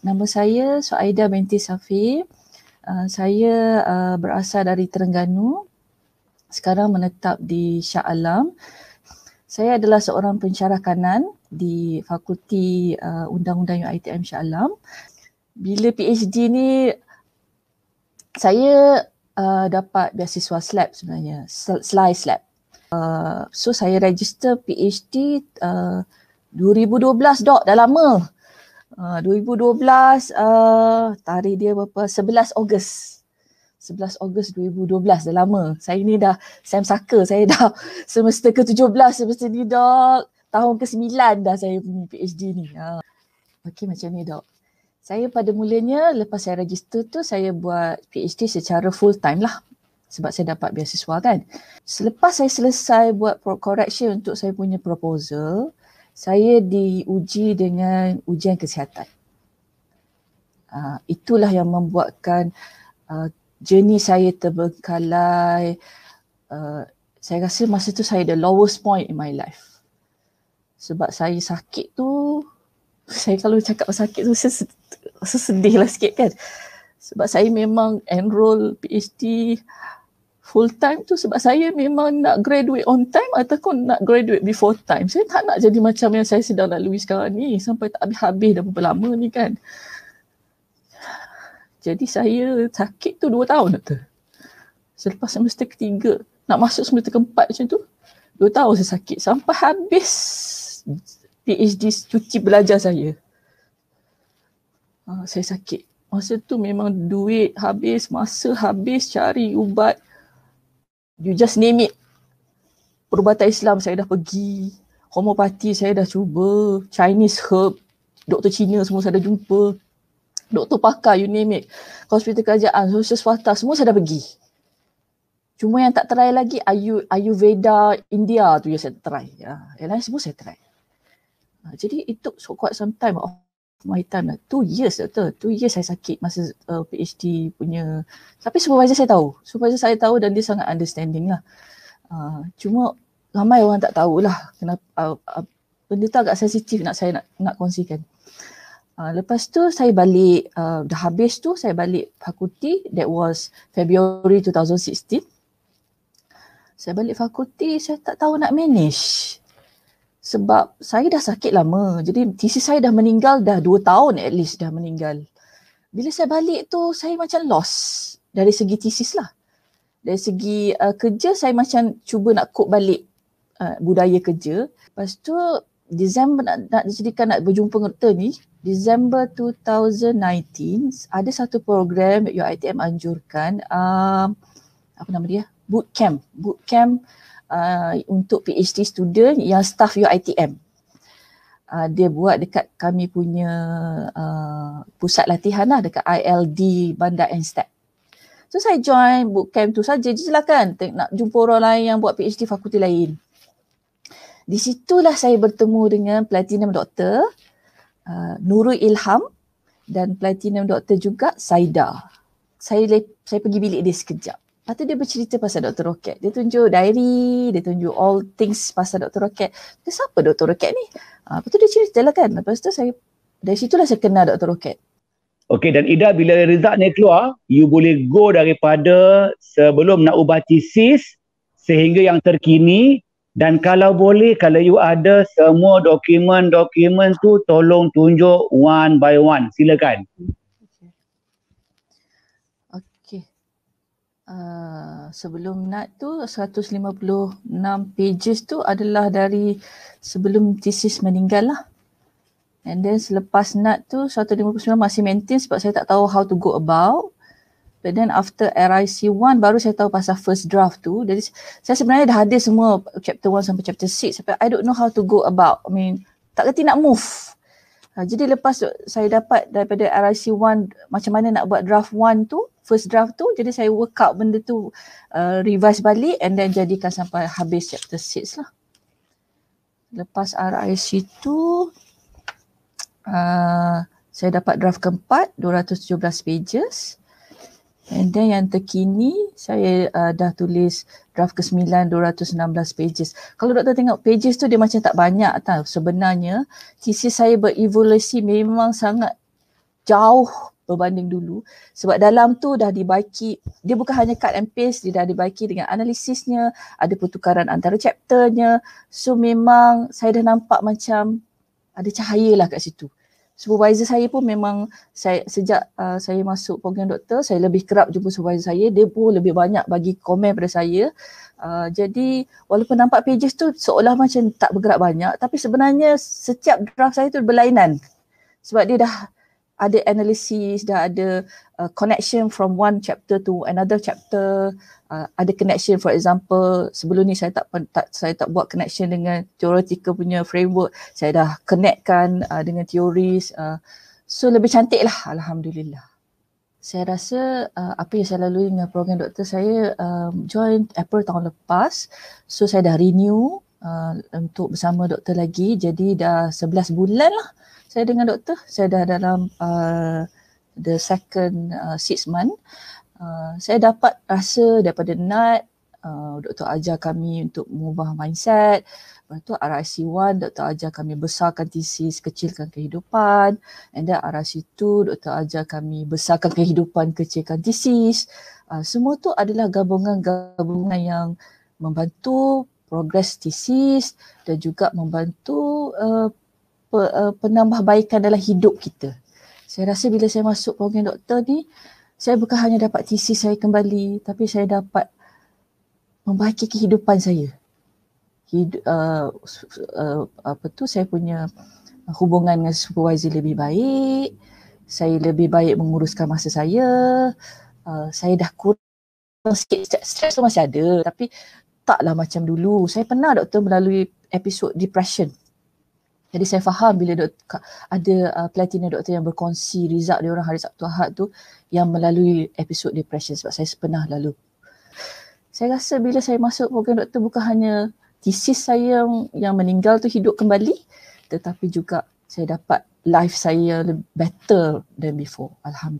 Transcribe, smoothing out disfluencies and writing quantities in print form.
Nama saya Suaida binti Safi. Saya berasal dari Terengganu. Sekarang menetap di Shah Alam. Saya adalah seorang pensyarah kanan di Fakulti Undang-Undang UiTM Shah Alam. Bila PhD ni, saya dapat beasiswa SLAB sebenarnya, SLAI SLAB. So saya register PhD 2012 dah lama. 2012 tarikh dia berapa? 11 Ogos 2012, dah lama. Saya ni dah Sam Saka, saya dah semester ke-17, semester ni dah tahun ke-9 dah saya punya PhD ni. Okey, macam ni dok. Saya pada mulanya lepas saya register tu saya buat PhD secara full time lah. Sebab saya dapat beasiswa kan. Selepas saya selesai buat correction untuk saya punya proposal, saya diuji dengan ujian kesihatan. Itulah yang membuatkan journey saya terbengkalai. Saya rasa masa tu saya the lowest point in my life. Sebab saya sakit tu, saya kalau cakap sakit tu saya sedih lah sikit kan. Sebab saya memang enroll PhD full time tu sebab saya memang nak graduate on time ataupun nak graduate before time. Saya tak nak jadi macam yang saya sedang lalui sekarang ni sampai tak habis-habis dah berapa lama ni kan. Jadi saya sakit tu 2 tahun tu. Selepas semester ketiga, nak masuk semester keempat macam tu, 2 tahun saya sakit sampai habis PhD cuti belajar saya. Saya sakit. Masa tu memang duit habis, masa habis cari ubat. You just name it. Perubatan Islam saya dah pergi. Homopati saya dah cuba. Chinese herb. Doktor Cina semua saya dah jumpa. Doktor pakar, you name it. Hospital kerajaan, hospital swasta, semua saya dah pergi. Cuma yang tak try lagi Ayurveda India tu yang saya try. Yang lain semua saya try. Jadi it took quite some time of my time lah. 2 years doktor. 2 years saya sakit masa PhD punya. Tapi supervisor saya tahu. Supervisor saya tahu dan dia sangat understanding lah. Cuma ramai orang tak tahulah kenapa benda tu agak sensitif saya nak kongsikan. Lepas tu saya balik, dah habis tu saya balik fakulti. That was February 2016. Saya balik fakulti, saya tak tahu nak manage. Sebab saya dah sakit lama. Jadi thesis saya dah meninggal, dah 2 tahun at least dah meninggal. Bila saya balik tu, saya macam lost dari segi thesis lah. Dari segi kerja, saya macam cuba nak cope balik budaya kerja. Lepas tu, Disember nak dijadikan nak berjumpa dengan doktor ni, Disember 2019, ada satu program UiTM anjurkan, apa nama dia? Bootcamp untuk PhD student yang staff UiTM. Dia buat dekat kami punya pusat latihan lah, dekat ILD Bandar Anstad. So saya join bootcamp tu saja je lah kan, nak jumpa orang lain yang buat PhD fakulti lain. Di situlah saya bertemu dengan Platinum Doctor Nurul Ilham dan Platinum Doctor juga Saida. Saya pergi bilik dia sekejap. Lepas tu dia bercerita pasal Dr. Rocket. Dia tunjuk diary, dia tunjuk all things pasal Dr. Rocket. Dia siapa Dr. Rocket ni? Lepas tu dia cerita lah kan. Lepas tu dari situlah saya kenal Dr. Rocket. Okey, dan Ida, bila result ni keluar, you boleh go daripada sebelum nak ubah tesis sehingga yang terkini. Dan kalau boleh, kalau you ada semua dokumen-dokumen tu, tolong tunjuk one by one. Silakan. Sebelum NAT tu 156 pages tu adalah dari sebelum thesis meninggal lah. And then selepas NAT tu 159 masih maintain sebab saya tak tahu how to go about. But then after RIC1 baru saya tahu pasal first draft tu. Jadi saya sebenarnya dah ada semua chapter 1 sampai chapter 6 sampai I don't know how to go about. I mean tak kerti nak move. Jadi lepas saya dapat daripada RIC1 macam mana nak buat draft 1 tu, first draft tu, jadi saya work out benda tu, revise balik and then jadikan sampai habis chapter 6 lah. Lepas RIC tu, saya dapat draft keempat, 217 pages. And then yang terkini, saya dah tulis draft ke-9, 216 pages. Kalau doktor tengok pages tu dia macam tak banyak tau. Sebenarnya, thesis saya berevolusi memang sangat jauh berbanding dulu sebab dalam tu dah dibaiki, dia bukan hanya cut and paste, dia dah dibaiki dengan analisisnya, ada pertukaran antara chapternya. So memang saya dah nampak macam ada cahaya lah kat situ. Supervisor saya pun memang sejak saya masuk program doktor, saya lebih kerap jumpa supervisor saya, dia pun lebih banyak bagi komen pada saya. Jadi walaupun nampak pages tu seolah macam tak bergerak banyak, tapi sebenarnya setiap draft saya tu berlainan sebab dia dah ada analisis, dah ada connection from one chapter to another chapter, ada connection, for example sebelum ni saya tak buat connection dengan theoretical punya framework, saya dah connectkan dengan teoris, so lebih cantik lah, alhamdulillah. Saya rasa apa yang saya lalui dengan program doktor, saya join April tahun lepas, so saya dah renew untuk bersama doktor lagi, jadi dah 11 bulan lah saya dengan doktor. Saya dah dalam the second 6 month. Saya dapat rasa daripada NAT, doktor ajar kami untuk mengubah mindset. Lepas tu RIC1, doktor ajar kami besarkan tesis, kecilkan kehidupan. And then RIC2, doktor ajar kami besarkan kehidupan, kecilkan tesis. Semua tu adalah gabungan-gabungan yang membantu progres tesis dan juga membantu penambahbaikan dalam hidup kita. Saya rasa bila saya masuk program doktor ni, saya bukan hanya dapat tesis saya kembali, tapi saya dapat membaiki kehidupan saya. Saya punya hubungan dengan supervisor lebih baik, saya lebih baik menguruskan masa saya, saya dah kurang sikit, stres tu masih ada, tapi taklah macam dulu. Saya pernah doktor melalui episod depression. Jadi saya faham bila ada platinum doktor yang berkongsi result dia orang hari Sabtu Ahad tu yang melalui episod depression, sebab saya pernah lalu. Saya rasa bila saya masuk program doktor, bukan hanya tesis saya yang meninggal tu hidup kembali, tetapi juga saya dapat life saya better than before. Alhamdulillah.